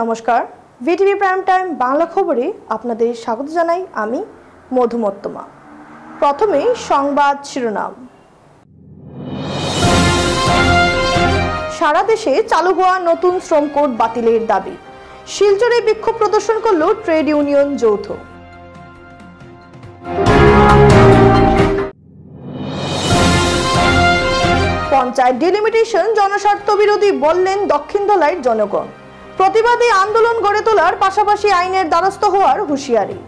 নমস্কার, VTV prime time Bangla খবরে আপনাদের স্বাগত জানাই আমি মধুমত্তমা। প্রথমেই সংবাদ শিরোনাম। সারা দেশে চালু হওয়া নতুন শ্রম কোড বাতিলের দাবি। শিলচরে বিক্ষোভ প্রদর্শন করল ট্রেড ইউনিয়ন যৌথ। পঞ্চায়েত ডিলিমিটেশন জনস্বার্থ বিরোধী বললেন দক্ষিণ ধলাইয়ের জনগণ। প্রতিবাদী আন্দোলন গড়ে তোলার পাশাপাশি আইনের দ্বারস্থ হওয়ার হুঁশিয়ারি।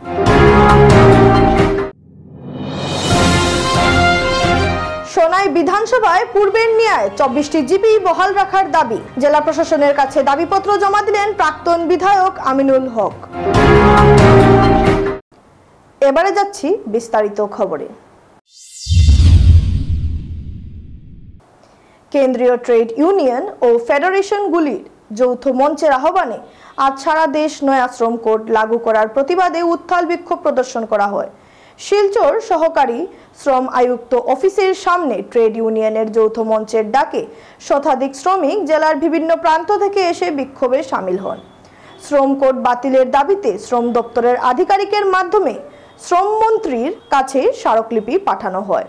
সোনাই বিধানসভায় পূর্বের ন্যায় 24টি জিপি বহাল রাখার দাবি। জেলা প্রশাসনের কাছে দাবিপত্র জমা দিলেন প্রাক্তন বিধায়ক আমিনুল হক। এবারে যাচ্ছি বিস্তারিত খবরে। কেন্দ্রীয় ট্রেড ইউনিয়ন ও ফেডারেশনগুলির যৌথ মঞ্চের আহ্বানে আজ সারা দেশ নয়া শ্রম কোড লাগু করার প্রতিবাদে উত্তাল বিক্ষোভ প্রদর্শন করা হয়। শিলচর সহকারী শ্রম আয়ুক্ত অফিসের সামনে ট্রেড ইউনিয়নের যৌথ মঞ্চের ডাকে শতাধিক শ্রমিক জেলার বিভিন্ন প্রান্ত থেকে এসে বিক্ষোভে সামিল হন। শ্রম কোড বাতিলের দাবিতে শ্রম দপ্তরের আধিকারিকের মাধ্যমে শ্রমমন্ত্রীর কাছে স্মারকলিপি পাঠানো হয়।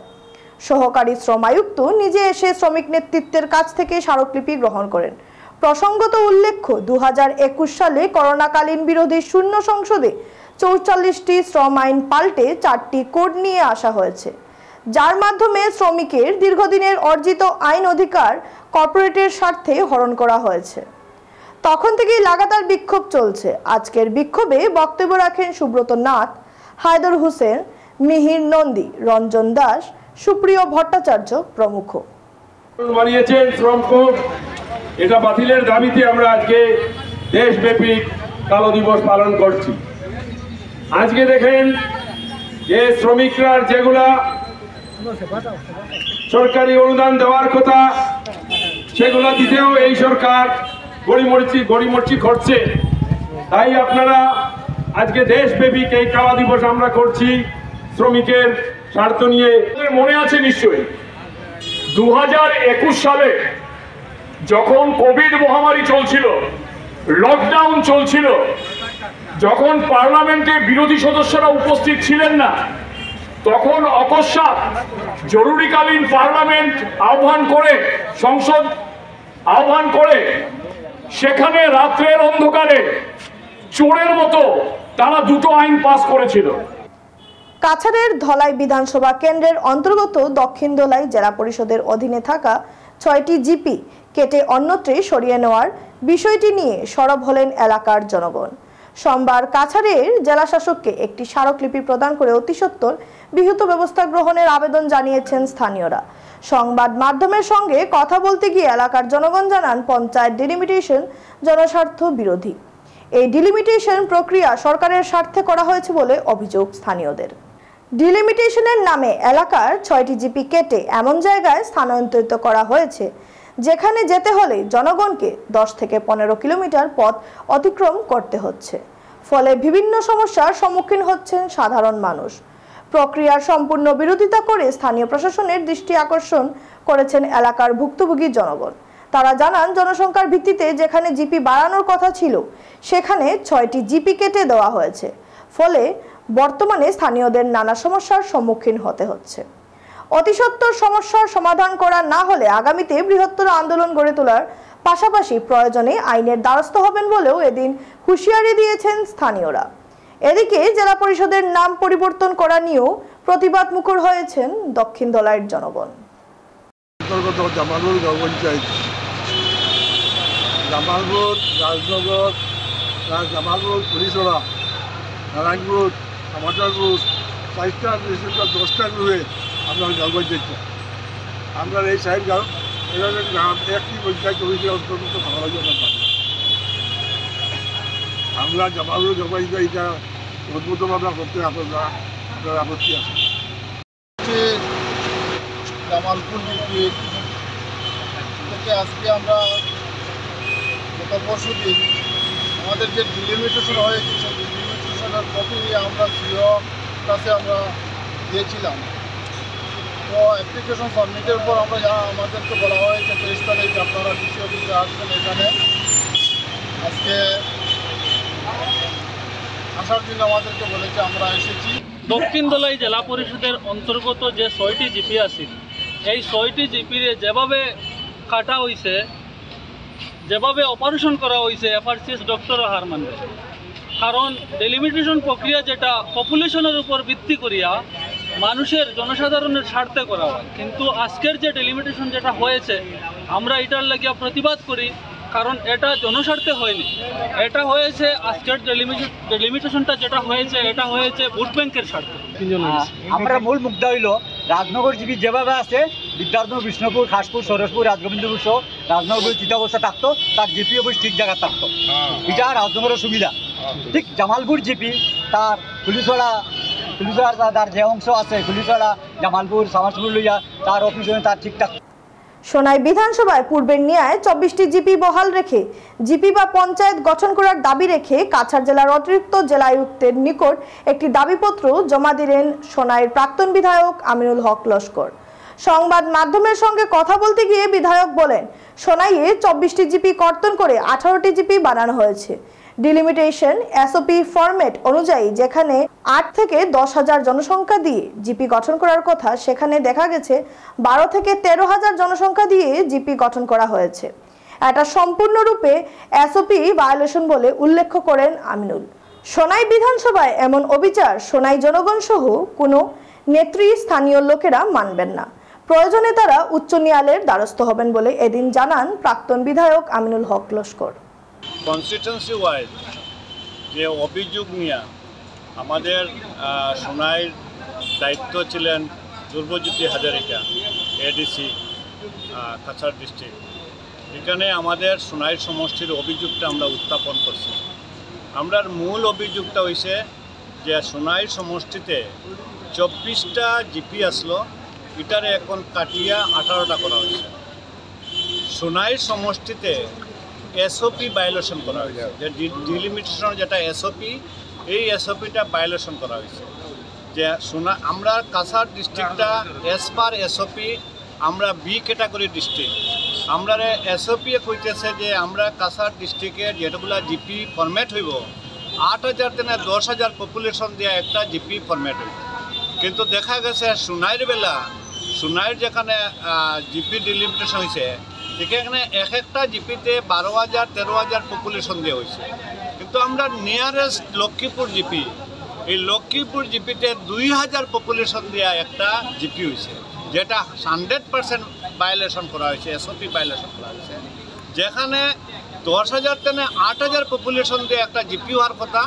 সহকারী শ্রম আয়ুক্ত নিজে এসে শ্রমিক নেতৃত্বের কাছ থেকে স্মারকলিপি গ্রহণ করেন। প্রসঙ্গত উল্লেখ্য 2021 সালে করোনাকালীন বিরোধী শূন্য সংসদে 44টি শ্রম আইন পাল্টে 4টি কোড নিয়ে আসা হয়েছে, যার মাধ্যমে শ্রমিকের দীর্ঘদিনের অর্জিত আইন অধিকার কর্পোরেটের স্বার্থে হরণ করা হয়েছে। তখন থেকেই লাগাতার বিক্ষোভ চলছে। আজকের বিক্ষোভে বক্তব্য রাখেন সুব্রত নাথ, হায়দর হোসেন, মিহির নন্দী, রঞ্জন দাস, সুপ্রিয় ভট্টাচার্য প্রমুখ। বানিয়েছেন শ্রম কোড, এটা বাতিলের দাবিতে আমরা আজকে দেশব্যাপী কালো দিবস পালন করছি। আজকে দেখেন যে শ্রমিকরা যেগুলা সরকারি অনুদান দেওয়ার কথা সেগুলা দিতেও এই সরকার গড়িমড়ি করছে। তাই আপনারা আজকে দেশব্যাপী এই কালো দিবস আমরা করছি শ্রমিকের স্বার্থ নিয়ে। মনে আছে নিশ্চয়ই 2021 সালে যখন কোভিড মহামারী চলছিল, লকডাউন চলছিল, যখন পার্লামেন্টে বিরোধী সদস্যরা উপস্থিত ছিলেন না, তখন অকস্মাৎ জরুরিকালীন পার্লামেন্ট সংসদ আহ্বান করে সেখানে রাত্রের অন্ধকারে চোরের মতো তারা দুটো আইন পাস করেছিল। কাছাড়ের ধলাই বিধানসভা কেন্দ্রের অন্তর্গত দক্ষিণ ধলাই জেলা পরিষদের অধীনে থাকা 6টি জিপি কেটে অন্যত্রে সরিয়ে নেওয়ার বিষয়টি নিয়ে সরব হলেন এলাকার জনগণ। সোমবার কাছাড়ের জেলা শাসককে একটি স্মারকলিপি প্রদান করে অতিসত্বর বিহিত ব্যবস্থা গ্রহণের আবেদন জানিয়েছেন স্থানীয়রা। সংবাদ মাধ্যমের সঙ্গে কথা বলতে গিয়ে এলাকার জনগণ জানান, পঞ্চায়েত ডিলিমিটেশন জনস্বার্থ বিরোধী। এই ডিলিমিটেশন প্রক্রিয়া সরকারের স্বার্থে করা হয়েছে বলে অভিযোগ স্থানীয়দের। ডিলিমিটেশনের নামে এলাকার 6টি জিপি কেটে এমন জায়গায় স্থানান্তরিত করা হয়েছে যেখানে যেতে হলে জনগণকে 10 থেকে 15 কিলোমিটার পথ অতিক্রম করতে হচ্ছে। ফলে বিভিন্ন সমস্যার সম্মুখীন হচ্ছেন সাধারণ মানুষ। প্রক্রিয়ার সম্পূর্ণ বিরোধিতা করে স্থানীয় প্রশাসনের দৃষ্টি আকর্ষণ করেছেন এলাকার ভুক্তভোগী জনগণ। তারা জানান, জনসংখ্যার ভিত্তিতে যেখানে জিপি বাড়ানোর কথা ছিল সেখানে 6টি জিপি কেটে দেওয়া হয়েছে। ফলে বর্তমানে স্থানীয়দের নানা সমস্যার সম্মুখীন হতে হচ্ছে। অতিসত্বর সমস্যার সমাধান করা না হলে আগামীতে বৃহত্তর আন্দোলন গড়ে তোলার পাশাপাশি প্রয়োজনে আইনের দ্বারস্থ হবেন বলেও এদিন হুঁশিয়ারি দিয়েছেন স্থানীয়রা। এদিকে জেলা পরিষদের নাম পরিবর্তন করা নিয়েও প্রতিবাদ মুখর হয়েছেন দক্ষিণ ধলাইয়ের জনগণ। জামালপুর, রাজনগর, জামালপুর, পুলিশরা, নারায়ণপুর, টমাটারপুর, 4টা 10টা গ্রুপে আপনার গাঁওগঞ্জ দিচ্ছে। আমরা এই সাইড গাঁও একটি পঞ্চায়েত অফিসের অন্তর্গত ভালো জন্য আমরা জামালপুর জমাই এটা উদ্বোধন আমরা করতে আপনার আপত্তি আছে। জামালপুর থেকে আজকে আমরা গত পরশু দিন আমাদের যে ডিলিমিটেশন হয়েছে সেই ডিলিমিটেশনের কপি আমরা সিও কাছে আমরা দিয়েছিলাম। তো অ্যাপ্লিকেশন সাবমিটের পর আমরা আমাদেরকে বলা হয়েছে 23 তারিখ আপনারা ডিসি অফিসে আসবেন। এখানে আজকে আসার জন্য আমাদেরকে বলেছে, আমরা এসেছি। দক্ষিণ দলাই জেলা পরিষদের অন্তর্গত যে 6টি জিপি আছে, এই 6টি জিপিরে যেভাবে কাটা হয়েছে, যেভাবে অপারেশন করা হয়েছে, এফআরসিএস ডক্টরও হার মানবে। কারণ ডেলিমিটেশন প্রক্রিয়া যেটা পপুলেশনের উপর ভিত্তি করিয়া মানুষের জনসাধারণের স্বার্থে করা হয়, কিন্তু আজকের যে ডেলিমিটেশন যেটা হয়েছে, আমরা এটার লাগিয়া প্রতিবাদ করি। কারণ এটা জনস্বার্থে হয়নি, এটা হয়েছে আজকের ডেলিমিটেশনটা যেটা হয়েছে, এটা হয়েছে ভোট ব্যাংকের স্বার্থে। আমরা মূল মুদ্দা হইল রাজনগর জিপি যেভাবে আছে, বিদ্যার্থ, বিষ্ণুপুর, খাসপুর, সরসপুর, রাজগোবিন্দপুর সহ রাজনগর চিতাবস্থা থাকতো, তার জিপি অফিস ঠিক জায়গা থাকতো। এটা রাজনগরের সুবিধা। ঠিক জামালপুর জিপি তার পুলিশওয়ালা তার যে অংশ আছে, পুলিশওয়ালা জামালপুর সামাজপুর লইয়া তার অফিস তার ঠিকঠাক। সোনাই বিধানসভায় পূর্বের ন্যায় 24টি জিপি বহাল রেখে জিপি বা পঞ্চায়েত গঠন করার দাবি রেখে কাছাড় জেলার অতিরিক্ত জেলা আয়ুক্তের নিকট একটি দাবিপত্র জমা দিলেন সোনাইয়ের প্রাক্তন বিধায়ক আমিনুল হক লস্কর। সংবাদ মাধ্যমের সঙ্গে কথা বলতে গিয়ে বিধায়ক বলেন, সোনাইয়ে 24টি জিপি কর্তন করে 18টি জিপি বানানো হয়েছে। ডিলিমিটেশন এসওপি ফরম্যাট অনুযায়ী যেখানে 8 থেকে 10,000 জনসংখ্যা দিয়ে জিপি গঠন করার কথা, সেখানে দেখা গেছে 12 থেকে 13,000 জনসংখ্যা দিয়ে জিপি গঠন করা হয়েছে। এটা সম্পূর্ণরূপে এসওপি ভায়োলেশন বলে উল্লেখ করেন আমিনুল। সোনাই বিধানসভায় এমন অবিচার সোনাই জনগণ সহ কোনো নেত্রী স্থানীয় লোকেরা মানবেন না। প্রয়োজনে তারা উচ্চ ন্যায়ালয়ের দ্বারস্থ হবেন বলে এদিন জানান প্রাক্তন বিধায়ক আমিনুল হক লস্কর। কনস্টিটিউন্সি ওয়াইজ যে অভিযোগ নিয়ে আমাদের সোনাইয়ের দায়িত্ব ছিলেন ধ্রুবজ্যোতি হাজারিকা, এডিসি কাছাড় ডিস্ট্রিক্ট। এখানে আমাদের সোনাইয়ের সমষ্টির অভিযোগটা আমরা উত্থাপন করছি। আমরার মূল অভিযোগটা হয়েছে যে সোনাইয়ের সমষ্টিতে 24টা জিপি আসলো, এটারে এখন কাটিয়া 18টা করা হয়েছে। সোনাইয়ের সমষ্টিতে এসওপি ভায়োলেশন করা হয়েছে, যে ডিলিমিটেশন যেটা এসওপি, এই এসওপিটা ভায়োলেশন করা হয়েছে। যে আমরা কাছাড় ডিস্ট্রিক্টটা এস পার এসওপি আমরা বি ক্যাটাগরি ডিস্ট্রিক্ট। আমরা এসওপি কইতেছে যে আমরা কাছাড় ডিস্ট্রিক্টের যেগুলা জিপি ফরম্যাট হইব 8,000 থেকে 10,000 পপুলেশন দিয়ে একটা জিপি ফরম্যাট হইব। কিন্তু দেখা গেছে সোনাইয়ের বেলা, সোনাইয়ের যেখানে জিপি ডিলিমিটেশন হয়েছে, এখানে এক একটা জিপিতে 12,000 13,000 পপুলেশন দিয়ে হয়েছে। কিন্তু আমরা নিয়ারেস্ট লক্ষ্মীপুর জিপি, এই লক্ষ্মীপুর জিপিতে 2,000 পপুলেশন দেওয়া একটা জিপি হয়েছে, যেটা 100% ভায়োলেশন করা হয়েছে, এসওপি ভায়োলেশন করা হয়েছে। যেখানে 10,000 থেকে 8,000 পপুলেশন দিয়ে একটা জিপি হওয়ার কথা,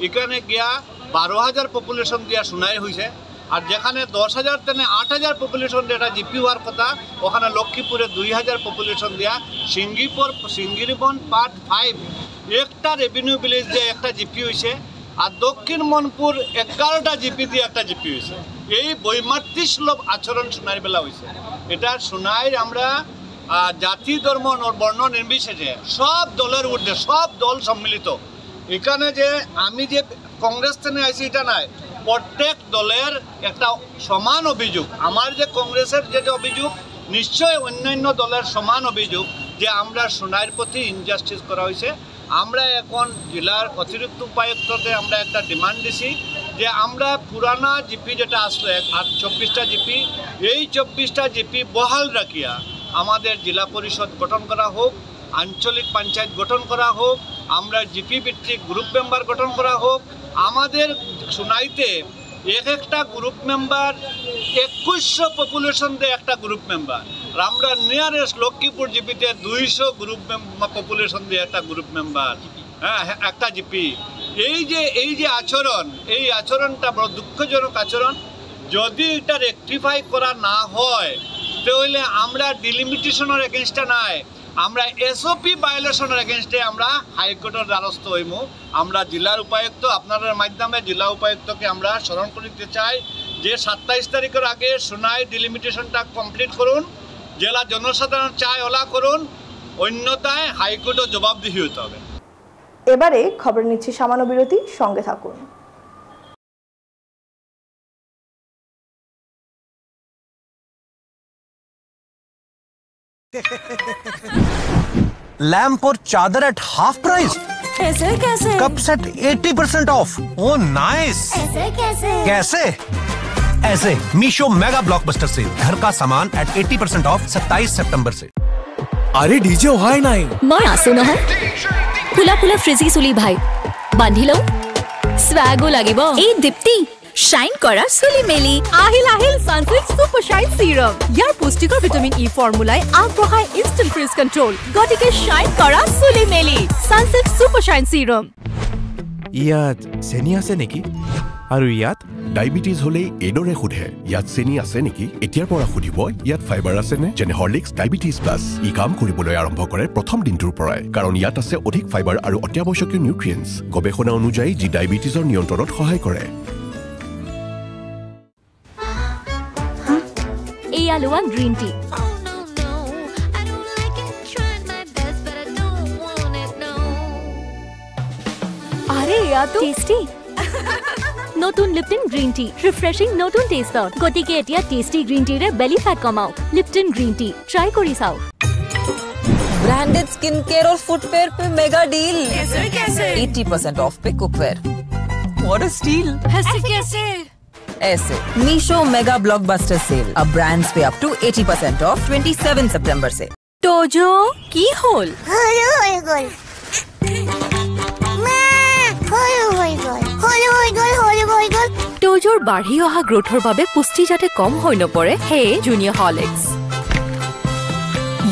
এখানে গিয়া 12,000 পপুলেশন দিয়া সোনাই হয়েছে। আর যেখানে 10,000 থেকে 8,000 পপুলেশন দিয়ে একটা জিপি হওয়ার কথা, ওখানে লক্ষ্মীপুরে 2,000 পপুলেশন দিয়া সিঙ্গিরিবন পার্ট 5 একটা রেভিনিউ ভিলেজ দিয়ে একটা জিপি হয়েছে। আর দক্ষিণ মনপুর 11টা জিপি দিয়ে একটা জিপি হয়েছে। এই বৈমাতৃসুলভ আচরণ সোনাইয়ের বেলা হয়েছে। এটা সোনাইয়ের আমরা জাতি ধর্ম বর্ণ নির্বিশেষে সব দলের ঊর্ধ্বে, সব দল সম্মিলিত। এখানে যে আমি যে কংগ্রেস থেকে আইছি এটা নাই, প্রত্যেক দলের একটা সমান অভিযোগ। আমার যে কংগ্রেসের যে অভিযোগ, নিশ্চয় অন্যান্য দলের সমান অভিযোগ যে আমরা সোনাইয়ের প্রতি ইনজাস্টিস করা হয়েছে। আমরা এখন জেলার অতিরিক্ত উপায়ুক্তকে আমরা একটা ডিমান্ড দিছি যে আমরা পুরানা জিপি যেটা আসলো 24টা জিপি, এই 24টা জিপি বহাল রাখিয়া আমাদের জেলা পরিষদ গঠন করা হোক, আঞ্চলিক পঞ্চায়েত গঠন করা হোক, আমরা জিপি ভিত্তিক গ্রুপ মেম্বার গঠন করা হোক। আমাদের সোনাইতে একটা গ্রুপ মেম্বার 2100 পপুলেশন দিয়ে একটা গ্রুপ মেম্বার। আর আমরা নিয়ারেস্ট লক্ষ্মীপুর জিপিতে 200 গ্রুপ পপুলেশন দিয়ে একটা গ্রুপ মেম্বার, হ্যাঁ একটা জিপি। এই যে আচরণ, এই আচরণটা বড় দুঃখজনক আচরণ। যদি এটা রেকটিফাই করা না হয় তাহলে আমরা ডিলিমিটেশনের এগেনস্টে নাই, আমরা এসওপি ভায়োলেশনের এগেনস্টে আমরা হাইকোর্টের দ্বারস্থ হইব। আমরা জেলার উপায়ুক্ত, আপনাদের মাধ্যমে জেলা উপায়ুক্তকে আমরা স্মরণ করতে চাই যে 27 তারিখের আগে সোনাই ডিলিমিটেশনটা কমপ্লিট করুন, জেলা জনসাধারণ চায় ওলা করুন, অন্যথায় হাইকোর্টও জবাবদিহি হতে হবে। এবারে খবর নিচ্ছি সামান্য বিরতি, সঙ্গে থাকুন। लैंप और चादर एट हाफ प्राइस। ऐसे कैसे? Cup set 80% of. Oh nice. ऐसे कैसे? कैसे? ऐसे मीशो मेगा ब्लॉकबस्टर सेल, घर का सामान एट 80% ऑफ 27 सितंबर से। আরে ডিজে হয় নাই মই আছো নহয় ফুলা ফুলা ফ্ৰিজি চুলি ভাই বান্ধি লও স্বাগো লাগিব এই দীপ্তি শাইন কৰা চুলি মেলি আহিল সানসিল্ক সুপাৰ শাইন সিৰাম ইয়াৰ পুষ্টিকৰ ভিটামিন ই ফৰ্মুলাই আগবঢ়াই ইনষ্টেন্ট ফ্ৰিজ কন্ট্ৰোল গতিকে শাইন কৰা চুলি মেলি সানসিল্ক সুপাৰ শাইন সিৰাম ইয়াত চেনি আছে নেকি আৰু ইয়াত ডায়াবেটিস হলে এডৰে খুধে ইয়াত চেনি আছে নেকি এতিয়াৰ পৰা খুধিব ইয়াত ফাইবাৰ আছে নে যেনে হৰলিক্স ডায়াবেটিস প্লাস ই কাম কৰিবলৈ আৰম্ভ কৰে প্ৰথম দিনটোৰ পৰাই কাৰণ ইয়াত আছে অধিক ফাইবাৰ আৰু অত্যাৱশ্যকীয় নিউট্ৰিয়েন্টছ গৱেষণা অনুযায়ী যি ডায়াবেটিসৰ নিয়ন্ত্ৰণত সহায় কৰে এই আলুৱা গ্ৰীণ টি আরে ইয়া তো টেস্টি নতুন লিপটন গ্ৰীণ টি ৰিফ্ৰেছিং নতুন টেষ্টত গতিকে এতিয়া টেষ্টি গ্ৰীণ টিৰে বেলি ফেট কমাও লিপটন গ্ৰীণ টি ট্ৰাই কৰি চাও ब्रांडेड स्किन केयर और फुटवेयर पे मेगा डील कैसे 80% ऑफ पे कुकवेयर व्हाट अ स्टील कैसे ऐसे मीशो मेगा ब्लॉकबस्टर सेल अब ब्रांड्स पे अप टू 80% ऑफ 27 सितंबर से তোজো কি হল হলো হয়ে গল মা হলো হয়ে গল তোজোৰ বাঢ়ি অহা গ্ৰোথৰ বাবে পুষ্টি যাতে কম হৈ নপৰে হে জুনিয়ৰ হৰলিক্স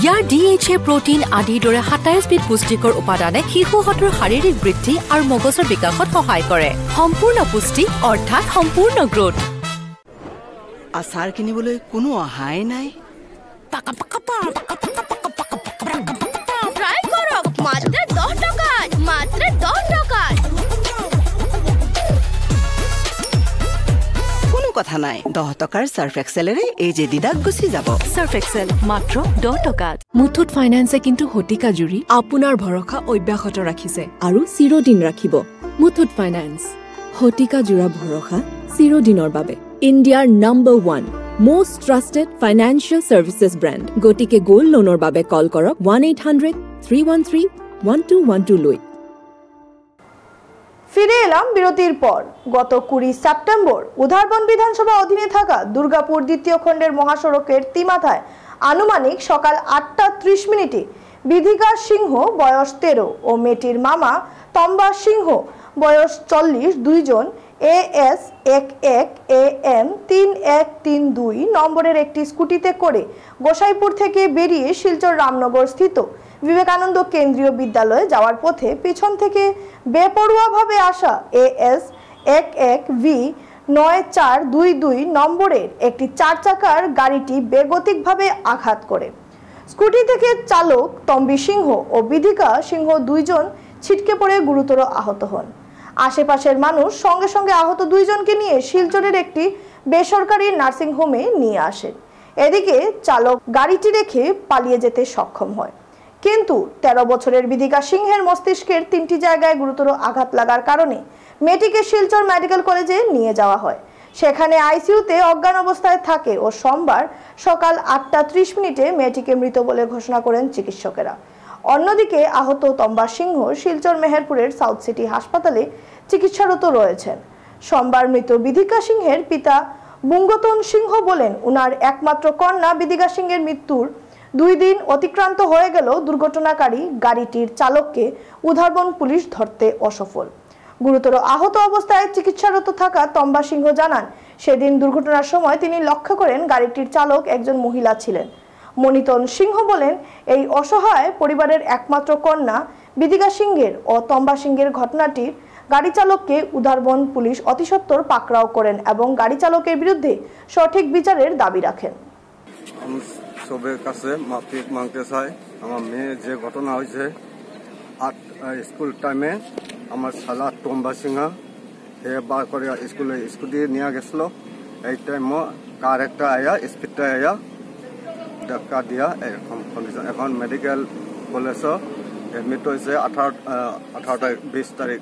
ইয়াৰ DHA প্ৰটিন আদিৰ দৰে 27 বিধ পুষ্টিকৰ উপাদানে শিশুহঁতৰ শাৰীৰিক বৃদ্ধি আৰু মগজৰ বিকাশত সহায় কৰে সম্পূৰ্ণ পুষ্টি অৰ্থাৎ সম্পূৰ্ণ গ্ৰোথ আচাৰ কিনিবলৈ কোনো অহাই নাই ট্রাই করো মাত্র 10 টাকা কোনো কথা নাই 10 টকাৰ সার্ফ এক্সেলৰে এই যে দিদাক গুছি যাব সার্ফ এক্সেল মাত্ৰ 10 টকাত মুথুত ফাইনেন্সে কিন্তু হতিকা জুৰি আপোনাৰ ভৰসা অব্যাহত ৰাখিছে আৰু চিৰদিন ৰাখিব মুথুত ফাইনেন্স হতিকা জুৰা ভৰসা চিৰদিনৰ বাবে ইণ্ডিয়াৰ number 1 most trusted financial services brand গতিকে গোল্ড লোনৰ বাবে কল কৰক 1-800-313-1212 লৈ ফিরে এলাম বিরতির পর গত 20 সেপ্টেম্বর উধারবন বিধানসভা অধীনে থাকা দুর্গাপুর দ্বিতীয় খণ্ডের মহাসড়কের তিমাথায় আনুমানিক সকাল 8:30 মিনিটে বিধিকা সিংহ বয়স 13 ও মেয়েটির মামা তম্বা সিংহ বয়স 40 দুইজন AS 11 AM 3132 নম্বরের একটি স্কুটিতে করে গোসাইপুর থেকে বেরিয়ে শিলচর রামনগর স্থিত বিবেকানন্দ কেন্দ্রীয় বিদ্যালয়ে যাওয়ার পথে পিছন থেকে বেপরোয়াভাবে আসা AS 11V 9422 নম্বরের একটি 4 চাকার গাড়িটি বেগতিকভাবে আঘাত করে স্কুটি থেকে চালক তম্বি সিংহ ও বিধিকা সিংহ দুইজন ছিটকে পড়ে গুরুতর আহত হন আশেপাশের মানুষ সঙ্গে সঙ্গে আহত দুইজনকে নিয়ে শিলচরের একটি বেসরকারি নার্সিং হোমে নিয়ে আসেন এদিকে চালক গাড়িটি রেখে পালিয়ে যেতে সক্ষম হয় কিন্তু 13 বছরের বিধিকা সিংহের মস্তিষ্কের 3টি জায়গায় গুরুতর আঘাত লাগার কারণে মেয়েটিকে শিলচর মেডিকেল কলেজে নিয়ে যাওয়া হয় সেখানে আইসিইউতে অজ্ঞান অবস্থায় থাকে ও সোমবার সকাল 8:30 মিনিটে মেয়েটিকে মৃত বলে ঘোষণা করেন চিকিৎসকেরা অন্যদিকে আহত তম্বা সিংহ শিলচর মেহেরপুরের সাউথ সিটি হাসপাতালে চিকিৎসারত রয়েছেন সোমবার মৃত বিধিকা সিংহের পিতা বুঙ্গতন সিংহ বলেন উনার একমাত্র কন্যা বিধিকা সিংহের মৃত্যুর 2 দিন অতিক্রান্ত হয়ে গেল দুর্ঘটনাকারী গাড়িটির চালককে উধারবন পুলিশ ধরতে অসফল গুরুতর আহত অবস্থায় চিকিৎসারত থাকা তম্বা সিংহ জানান সেদিন দুর্ঘটনার সময় তিনি লক্ষ্য করেন গাড়িটির চালক একজন মহিলা ছিলেন মনিতন সিংহ বলেন এই অসহায় পরিবারের একমাত্র কন্যা বিধিকা সিংহের ও তম্বা সিংহের ঘটনাটির গাড়ি চালককে উধারবন পুলিশ অতিসত্বর পাকড়াও করেন এবং গাড়ি চালকের বিরুদ্ধে সঠিক বিচারের দাবি রাখেন সবের কাছে মাফি মাংতে চাই আমার মেয়ে যে ঘটনা হয়েছে স্কুল টাইমে আমার শালা তম্বা সিংহা হে বার করে স্কুলে স্কুটি নিয়ে গেছিল এই টাইম কার একটা আয়া স্পিডটা আয়া ধাক্কা দিয়া এরকম কন্ডিশন এখন মেডিকেল কলেজ এডমিট হয়েছে 20 তারিখ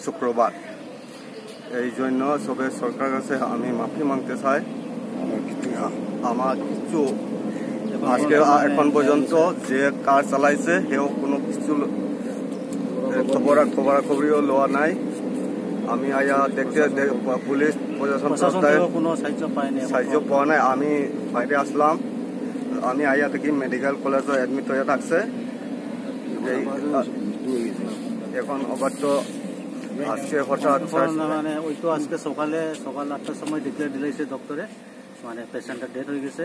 শুক্রবার এই জন্য সবে সরকার কাছে আমি মাফি মাংতে চাই আমার কিছু আজকে এখন পর্যন্ত যে কার চালাইছে সেও কোনো কিছু খবরাখবরিও লওয়া নাই। আমি আয়া দেখতে পুলিশ প্রশাসন কোনো সাহায্য পাওয়া নাই। আমি বাইরে আসলাম, আমি আয়া দেখি মেডিকেল কলেজে এডমিট হয়ে থাকছে। এখন আবার তো আজকে হঠাৎ মানে ওই তো আজকে সকাল 8টার সময় ডিক্লেয়ার দিয়েছে ডক্টরে, মানে পেশেন্টের ডেথ হয়ে গেছে।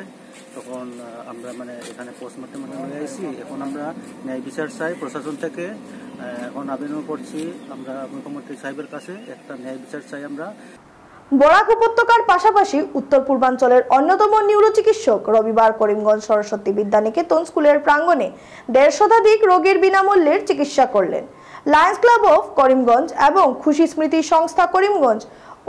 তখন আমরা মানে এখানে পোস্টমর্টম হয়ে আসি। এখন আমরা ন্যায় বিচার চাই প্রশাসন থেকে। এখন আবেদন করছি আমরা মুখ্যমন্ত্রী সাহেবের কাছে, একটা ন্যায় বিচার চাই আমরা। বরাক উপত্যকার পাশাপাশি উত্তর পূর্বাঞ্চলের অন্যতম নিউরো চিকিৎসক রবিবার করিমগঞ্জ সরস্বতী বিদ্যানিকেতন স্কুলের প্রাঙ্গণে 150 শতাধিক রোগীর বিনামূল্যের চিকিৎসা করলেন। লায়ন্স ক্লাব অফ করিমগঞ্জ এবং খুশি স্মৃতি সংস্থা করিমগঞ্জ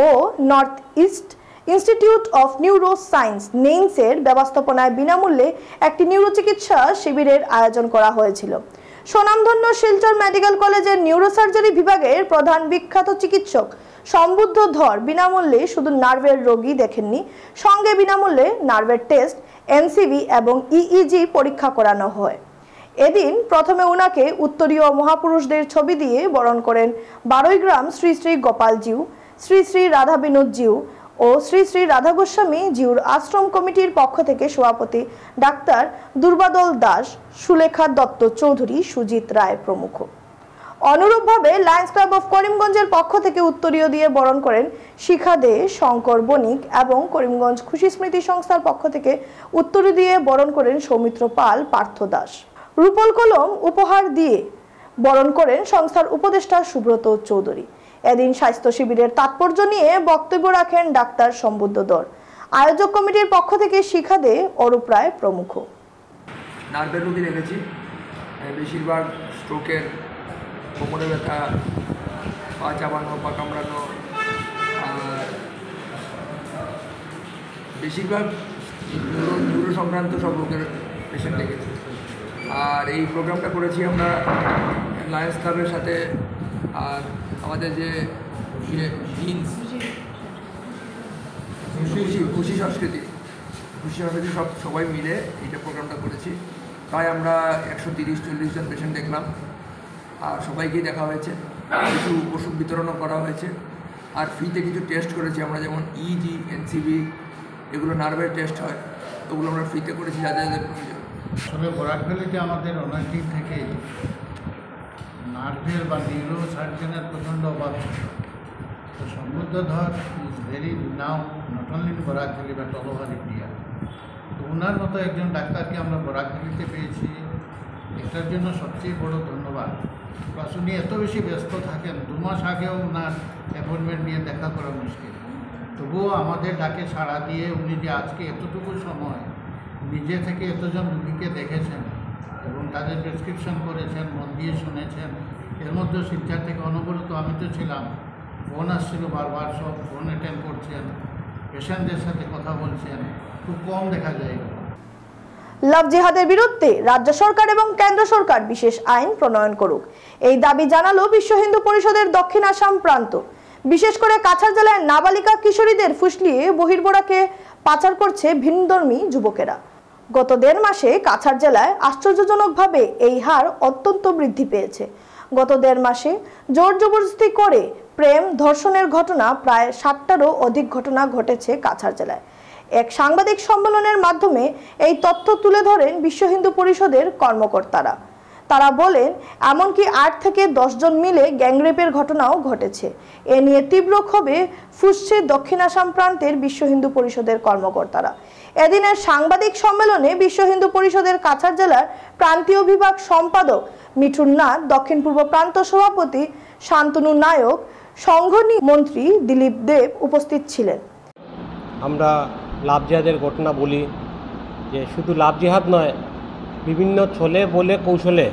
ও North East Institute of Neuro Science নেইনসের ব্যবস্থাপনায় বিনামূল্যে একটি নিউরো চিকিৎসা শিবিরের আয়োজন করা হয়েছিল। স্বনামধন্য শিলচর মেডিকেল কলেজের নিউরোসার্জারি বিভাগের প্রধান বিখ্যাত চিকিৎসক সম্বুদ্ধ ধর বিনামূল্যে শুধু নার্ভের রোগী দেখেননি, সঙ্গে বিনামূল্যে নার্ভের টেস্ট, এনসিবি এবং ইইজি পরীক্ষা করানো হয়। এদিন প্রথমে উনাকে উত্তরীয় মহাপুরুষদের ছবি দিয়ে বরণ করেন বারৈগ্রাম শ্রী শ্রী গোপাল জিউ, শ্রী শ্রী রাধা বিনোদ জিউ ও শ্রী শ্রী রাধা গোস্বামী জিউর আশ্রম কমিটির পক্ষ থেকে সভাপতি ডাক্তার দুর্বাদল দাস, সুলেখা দত্ত চৌধুরী, সুজিত রায় প্রমুখ। অনুরূপভাবে লায়ন্স ক্লাব অফ করিমগঞ্জের পক্ষ থেকে উত্তরীয় দিয়ে বরণ করেন শিখা দে, শঙ্কর বণিক এবং করিমগঞ্জ খুশি স্মৃতি সংস্থার পক্ষ থেকে উত্তরীয় দিয়ে বরণ করেন সৌমিত্র পাল, পার্থ দাস। রূপল কলম উপহার দিয়ে বরণ করেন সংস্থার উপদেষ্টা সুব্রত চৌধুরী। এদিন স্বাস্থ্য শিবিরের তাৎপর্য নিয়ে বক্তব্য রাখেন ডাক্তার সম্বুদ্ধ ধর, আয়োজক কমিটির পক্ষ থেকে শিখা দে, অরূপ রায় প্রমুখ। নার্ভের রোগী দেখেছি, বেশিরভাগ স্ট্রোকের, কোমরে ব্যথা, পা চাবানো, পা কামড়ানো, আর বেশিরভাগ নিউরো সংক্রান্ত সব রোগের পেশেন্ট দেখেছি। আর এই প্রোগ্রামটা করেছি আমরা লায়ন্স ক্লাবের সাথে, আর আমাদের যে খুশি সংস্কৃতি সবাই মিলে এইটা প্রোগ্রামটা করেছি। তাই আমরা 130-40 জন পেশেন্ট দেখলাম, আর সবাইকেই দেখা হয়েছে। কিছু ওষুধ বিতরণও করা হয়েছে, আর ফ্রিতে কিছু টেস্ট করেছি আমরা, যেমন ইজি, এনসিবি, এগুলো নার্ভের টেস্ট হয়, ওগুলো আমরা ফ্রিতে করেছি যাদের যাদের প্রয়োজন। আসলে বরাক ভ্যালিতে আমাদের অনেক দিন থেকেই নার্ভের বা নিউরো সার্জনের প্রচণ্ড অভাব ছিল। তো সম্বুদ্ধ ধর is very now not only in Barak valley but all over India. তো ওনার মতো একজন ডাক্তারকে আমরা বরাক ভ্যালিতে পেয়েছি, এটার জন্য সবচেয়ে বড় ধন্যবাদ। প্লাস উনি এত বেশি ব্যস্ত থাকেন, 2 মাস আগেও ওনার অ্যাপয়েন্টমেন্ট নিয়ে দেখা করা মুশকিল, তবুও আমাদের ডাকে সাড়া দিয়ে উনি যে আজকে এতটুকু সময় নিজে থেকে এতজন রোগীকে দেখেছেন এবং তাদের প্রেসক্রিপশন করেছেন, মন দিয়ে শুনেছেন। এর মধ্যে শিলচর থেকে অনবরত আমি তো ছিলাম, ফোন আসছিল বারবার, সব ফোন অ্যাটেন্ড করছেন, পেশেন্টদের সাথে কথা বলছেন, খুব কম দেখা যায়। লাভ জিহাদের বিরুদ্ধে রাজ্য সরকার এবং কেন্দ্র সরকার বিশেষ আইন প্রণয়ন করুক, এই দাবি জানালো বিশ্ব হিন্দু পরিষদের দক্ষিণ আসাম প্রান্ত। বিশেষ করে কাছাড় জেলায় নাবালিকা কিশোরীদের ফুসলিয়ে বহির্বরাকে পাচার করছে ভিন্নধর্মী যুবকেরা। গত 1.5 মাসে কাছাড় জেলায় আশ্চর্যজনকভাবে এই হার অত্যন্ত বৃদ্ধি পেয়েছে। গত 1.5 মাসে জোর জবরদস্তি করে প্রেম, ধর্ষণের ঘটনা প্রায় 60টারও অধিক ঘটনা ঘটেছে কাছাড় জেলায়। এক সাংবাদিক সম্মেলনের মাধ্যমে এই তথ্য তুলে ধরেন বিশ্ব হিন্দু পরিষদের কর্মকর্তারা। তারা বলেন এমনকি 8 থেকে 10 জন মিলে গ্যাংরেপের ঘটনাও ঘটেছে। এ নিয়ে তীব্র ক্ষোভে ফুঁসছে দক্ষিণ আসাম প্রান্তের বিশ্ব হিন্দু পরিষদের কর্মকর্তারা। এদিনের সাংবাদিক সম্মেলনে বিশ্ব হিন্দু পরিষদের কাছাড় জেলার প্রান্তীয় বিভাগ সম্পাদক মিঠুন নাথ, দক্ষিণ পূর্ব প্রান্ত সভাপতি শান্তনু নায়ক, সংঘ মন্ত্রী দিলীপ দেব উপস্থিত ছিলেন। আমরা লাভ জিহাদের ঘটনা বলি যে শুধু লাভ জিহাদ নয়, বিভিন্ন ছলে বলে কৌশলে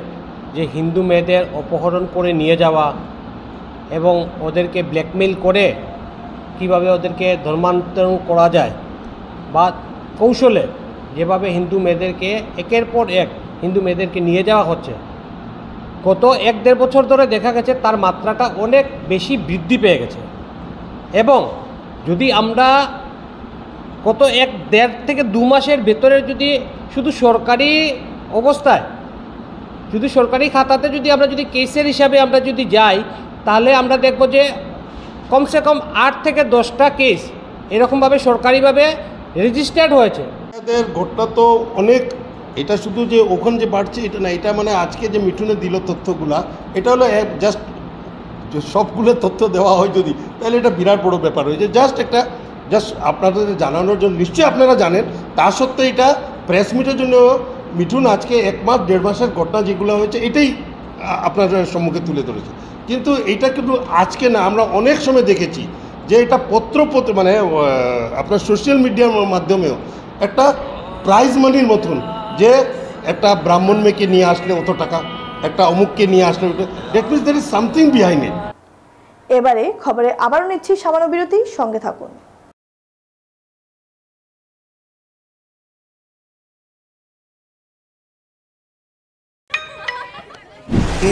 যে হিন্দু মেয়েদের অপহরণ করে নিয়ে যাওয়া এবং ওদেরকে ব্ল্যাকমেইল করে কিভাবে ওদেরকে ধর্মান্তরণ করা যায়, বা কৌশলে যেভাবে হিন্দু মেয়েদেরকে একের পর এক হিন্দু মেয়েদেরকে নিয়ে যাওয়া হচ্ছে, গত 1-1.5 বছর ধরে দেখা গেছে তার মাত্রাটা অনেক বেশি বৃদ্ধি পেয়ে গেছে। এবং যদি আমরা গত 1-1.5 থেকে 2 মাসের ভেতরে যদি শুধু সরকারি অবস্থায় যদি সরকারি খাতাতে যদি আমরা যদি কেসের হিসাবে আমরা যদি যাই তাহলে আমরা দেখব যে কমসে কম 8 থেকে 10টা কেস এরকমভাবে সরকারিভাবে রেজিস্টার্ড হয়েছে। এদের ঘটনা তো অনেক, এটা শুধু যে ওখানে যে বাড়ছে এটা না, এটা মানে আজকে যে মিঠুনে দিল তথ্যগুলা, এটা হলো জাস্ট সবগুলো তথ্য দেওয়া হয় যদি, তাহলে এটা বিরাট বড় ব্যাপার হয়েছে। জাস্ট আপনাদের জানানোর জন্য, নিশ্চয়ই আপনারা জানেন, তা সত্ত্বেও এটা প্রেস মিটের জন্য মিঠুন আজকে 1 মাস 1.5 মাসের ঘটনা যেগুলো হয়েছে এটাই আপনাদের সম্মুখে তুলে ধরেছে। কিন্তু এটা কিন্তু আজকে না, আমরা অনেক সময় দেখেছি যে এটা পত্র মানে আপনার সোশ্যাল মিডিয়ার মাধ্যমেও একটা প্রাইজ মানির মতন, যে একটা ব্রাহ্মণ মেয়েকে নিয়ে আসলে অত টাকা, একটা অমুককে নিয়ে আসলে, that means there is something behind it. এবারে খবরে আবারও নিচ্ছি সামান্য বিরতি, সঙ্গে থাকুন।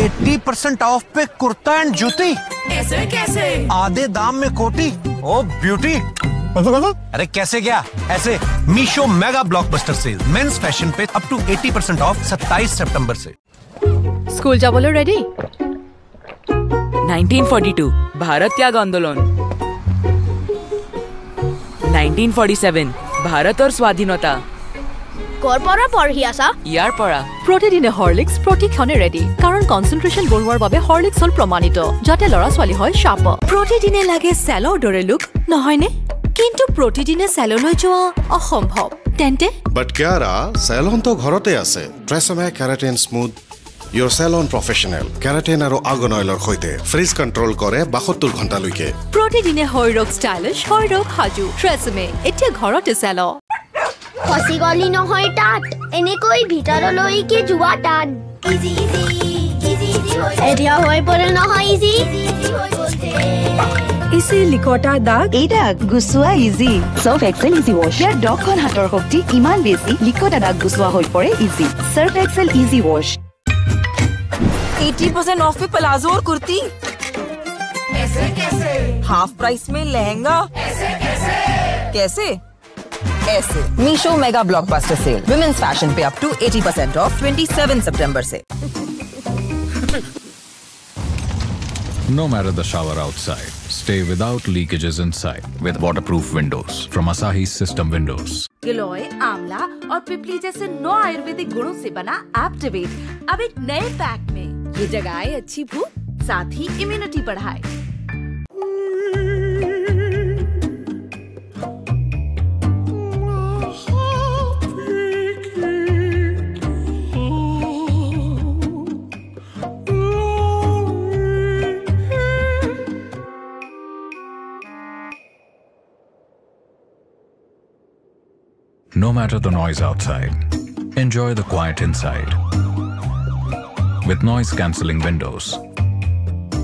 80% ऑफ पे कुर्ता एंड जूती। ऐसे कैसे? आधे दाम में कोटी। Oh beauty. अरे कैसे क्या? ऐसे Meesho mega blockbuster sale men's fashion पे अप टू 80% ऑफ 27 सितंबर से। School जाबलो ready? 1942 भारत त्याग आंदोलन, 1947 भारत और स्वाधीनता, করপরা পঢ়িয়াছা ইয়ার পৰা প্ৰতিদিনে হৰলিক্স প্ৰতিক্ষণে ৰেডি, কাৰণ কনচেন্ট্ৰেশ্যন বঢ়োৱাৰ বাবে হৰলিক্স হ'ল প্ৰমাণিত, যাতে ল'ৰা ছোৱালী হয় শাৰ্প। প্ৰতিদিনে লাগে চেলৰ দৰে লুক, নহয়নে? কিন্তু প্ৰতিদিনে চেললৈ যোৱা অসম্ভৱ। তেন্তে বাট কিয়াৰা চেলন তো ঘৰতে আছে। TRESemmé keratin smooth your salon professional keratin আৰু আৰ্গন অইলৰ সৈতে ফ্ৰিজ কণ্ট্ৰল কৰে 72 ঘণ্টালৈকে। প্ৰতিদিনে হৰৰক ষ্টাইলিছ, হৰৰক সাজু। ট্ৰেছমে এতিয়া ঘৰতে চেল। খসি গলি নহয় তাত, এনেকৈ ভিতৰলৈকে যোৱা টান। ইজি ইজি ইজি ইজি হৈ এতিয়া হৈ পৰে নহয় ইজি ইজি হৈ গৈছে। ইজি লিকটা দাগ, এই দাগ গুচোৱা easy. Surf Excel easy wash, ইয়াৰ 10খন হাতৰ শক্তি ইমান বেছি, লিকটা দাগ গুচোৱা হৈ পৰে easy. Surf Excel easy wash. 80% off पे प्लाजो और कुर्ती। ऐसे कैसे? हाफ प्राइस में लहंगा। ऐसे कैसे? कैसे? ऐसे Meesho mega blockbuster sale women's fashion पे अप टू 80% ऑफ 27 सितंबर से। No matter the shower outside, stay without leakages inside with waterproof windows from Asahi System Windows. गिलोय, आंवला और पिपली जैसे 9 आयुर्वेदिक गुणों से बना एप्टिवेट अब एक नए पैक में। ये जगाए अच्छी भूख, साथ ही इम्यूनिटी बढ़ाए। No matter the noise outside, enjoy the quiet inside with noise-cancelling windows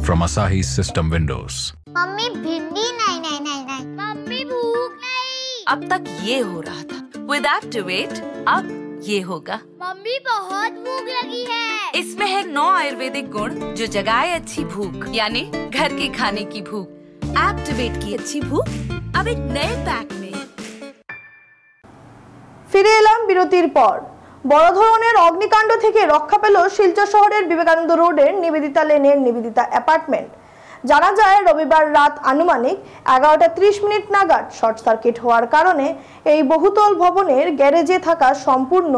from Asahi System Windows. Mummy भिंडी नहीं नहीं नहीं नहीं, मम्मी भूख नहीं। अब तक ये हो रहा था, विद एक्टिवेट अब ये होगा। मम्मी बहुत भूख लगी है। इसमें है 9 आयुर्वेदिक गुण जो जगाए अच्छी भूख, यानी घर के खाने की भूख। एक्टिवेट की अच्छी भूख अब एक नए पैक में। ফিরে এলাম বিরতির পর। বড় ধরনের অগ্নিকাণ্ড থেকে রক্ষা পেল শিলচর শহরের বিবেকানন্দ রোডের নিবেদিতা লেনের নিবেদিতা অ্যাপার্টমেন্ট। জানা যায় রবিবার রাত আনুমানিক 11:30 নাগাদ শর্ট সার্কিট হওয়ার কারণে এই বহুতল ভবনের গ্যারেজে থাকা সম্পূর্ণ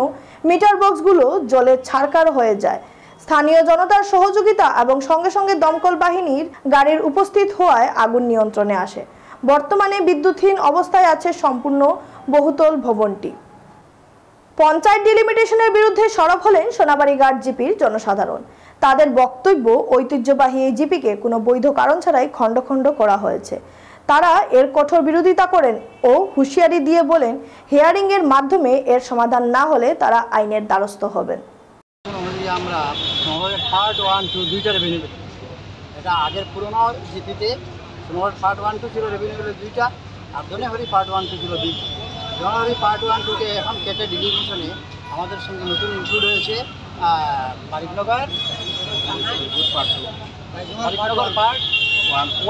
মিটার বক্সগুলো জ্বলে ছারখার হয়ে যায়। স্থানীয় জনতার সহযোগিতা এবং সঙ্গে সঙ্গে দমকল বাহিনীর গাড়ির উপস্থিত হওয়ায় আগুন নিয়ন্ত্রণে আসে। বর্তমানে বিদ্যুৎহীন অবস্থায় আছে সম্পূর্ণ বহুতল ভবনটি। পঞ্চায়েত ডিলিমিটেশনের বিরুদ্ধে সরব হলেন সোনাবাড়ি ঘাট জিপির জনসাধারণ। তাদের বক্তব্য, ঐতিহ্যবাহী এই জিপিকে কোনো বৈধ কারণ ছাড়াই খণ্ড খণ্ড করা হয়েছে। তারা এর কঠোর বিরোধিতা করেন ও হুঁশিয়ারি দিয়ে বলেন, হিয়ারিং এর মাধ্যমে এর সমাধান না হলে তারা আইনের দ্বারস্থ হবেন। আমরা শহরের পার্ট 1, 2 দুইটা রেভিনিউ, এটা আগের পুরোনো জিপিতে শহরের পার্ট 1, 2 ছিল রেভিনিউ দুইটা, আর ধনেহরি পার্ট 1, 2 ছিল দুইটা। ধনেহরি পার্ট 1, 2কে এখন কেটে ডিলিমিটেশনে আমাদের সঙ্গে নতুন ইনক্লুড হয়েছে বারিকনগর পার্ট 2, বারিকনগর পার্ট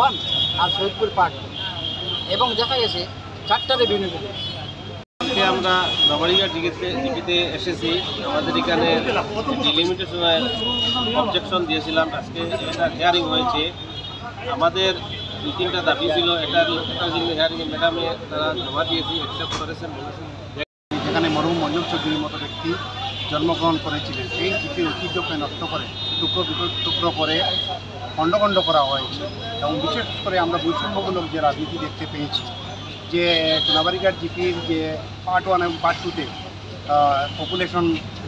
1 আর সৈয়দপুর পার্ট 2, এবং দেখা গেছে 4টা রেভিনিউ আমরা নবাড়িয়া জিপিতে এসেছি। আমাদের এখানে ডিলিমিটেশনের অবজেকশন দিয়েছিলাম। আজকে এটা হিয়ারিং হয়েছে। আমাদের 2-3টা দাবি ছিল। এটার হিয়ারিংয়ে ম্যাডামে তারা জমা দিয়েছি, অ্যাকসেপ্ট করেছেন, বলেছেন। এখানে মরহুম মঞ্জুর চৌধুরীর মতো ব্যক্তি জন্মগ্রহণ করেছিলেন। এই জিপির ঐতিহ্যকে নষ্ট করে টুকরো করে খণ্ড খণ্ড করা হয়েছে এবং বিশেষ করে আমরা বৈষম্যমূলক যে রাজনীতি দেখতে পেয়েছি, যে নাবারিঘাট জিপির যে পার্ট 1 এবং পার্ট 2-তে পপুলেশন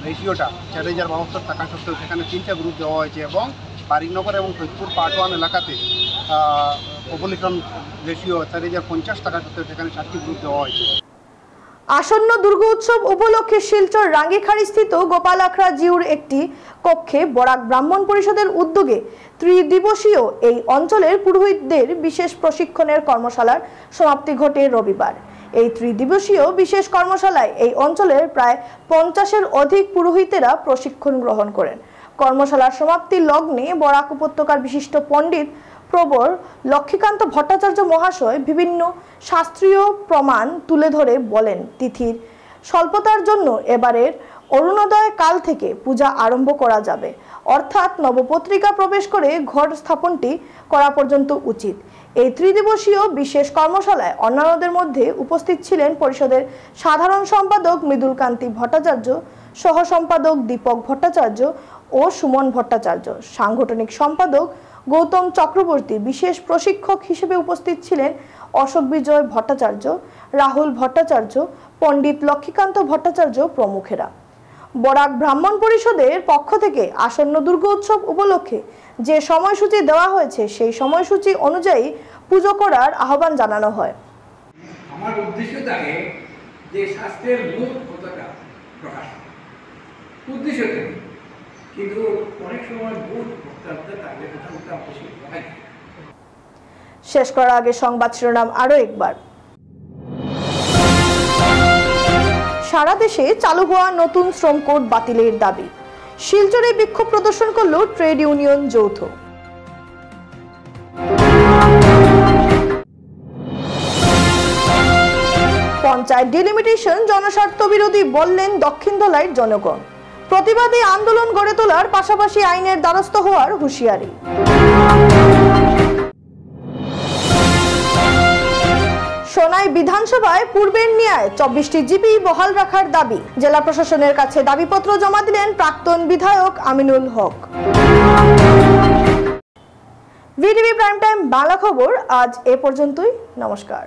রেশিওটা 4072 থাকা সত্ত্বেও সেখানে 3টা গ্রুপ দেওয়া হয়েছে এবং বারিকনগর এবং সৈয়দপুর পার্ট 1 এলাকাতে পপুলেশন রেশিও 4050 থাকা সত্ত্বেও সেখানে 7টি গ্রুপ দেওয়া হয়েছে। আসন্ন দুর্গা উৎসব উপলক্ষে শিলচর রাঙ্গিখাড়ি স্থিত গোপাল আখড়া জিউর একটি কক্ষে বরাক ব্রাহ্মণ পরিষদের উদ্যোগে ত্রিদিবসীয় এই অঞ্চলের পুরোহিতদের বিশেষ প্রশিক্ষণের কর্মশালার সমাপ্তি ঘটে রবিবার। এই ত্রিদিবসীয় বিশেষ কর্মশালায় এই অঞ্চলের প্রায় 50-এর অধিক পুরোহিতেরা প্রশিক্ষণ গ্রহণ করেন। কর্মশালার সমাপ্তি লগ্নে বরাক উপত্যকার বিশিষ্ট পণ্ডিত প্রবর লক্ষ্মীকান্ত ভট্টাচার্য মহাশয় বিভিন্ন শাস্ত্রীয় প্রমাণ তুলে ধরে বলেন, তিথির স্বল্পতার জন্য এবারের অরুণোদয় কাল থেকে পূজা আরম্ভ করা যাবে, অর্থাৎ নবপত্রিকা প্রবেশ করে ঘট স্থাপনটি করা পর্যন্ত উচিত। এই ত্রিদিবসীয় বিশেষ কর্মশালায় অন্যান্যদের মধ্যে উপস্থিত ছিলেন পরিষদের সাধারণ সম্পাদক মৃদুল কান্তি ভট্টাচার্য, সহ সম্পাদক দীপক ভট্টাচার্য ও সুমন ভট্টাচার্য, সাংগঠনিক সম্পাদক গৌতম চক্রবর্তী। বিশেষ প্রশিক্ষক হিসেবে উপস্থিত ছিলেন অশোক বিজয় ভট্টাচার্য, রাহুল ভট্টাচার্য, পণ্ডিত লক্ষ্মীকান্ত ভট্টাচার্য প্রমুখেরা। বরাক ব্রাহ্মণ পরিষদের পক্ষ থেকে আসন্ন দুর্গা উৎসব উপলক্ষে যে সময়সূচি দেওয়া হয়েছে সেই সময়সূচি অনুযায়ী পুজো করার আহ্বান জানানো হয়। আমার উদ্দেশ্য থাকে যে শাস্ত্রের মূল কথাটা প্রকাশ, উদ্দেশ্য থাকে, কিন্তু অনেক সময় মূল শেষ করার আগে সংবাদ শিরোনাম আরো একবার। সারা দেশে চালু হওয়া নতুন শ্রম কোড বাতিলের দাবি। শিলচরে বিক্ষোভ প্রদর্শন করল ট্রেড ইউনিয়ন যৌথ। পঞ্চায়েত ডিলিমিটেশন জনস্বার্থ বিরোধী বললেন দক্ষিণ ধলাইয়ের জনগণ। প্রতিবাদী আন্দোলন গড়ে তোলার পাশাপাশি আইনের দ্বারস্থ হওয়ার হুঁশিয়ারি। সোনাই বিধানসভায় পূর্বের ন্যায় 24টি জিপি বহাল রাখার দাবি। জেলা প্রশাসনের কাছে দাবিপত্র জমা দিলেন প্রাক্তন বিধায়ক আমিনুল হক। ভিটিভি প্রাইম টাইম বাংলা খবর আজ এ পর্যন্তই। নমস্কার।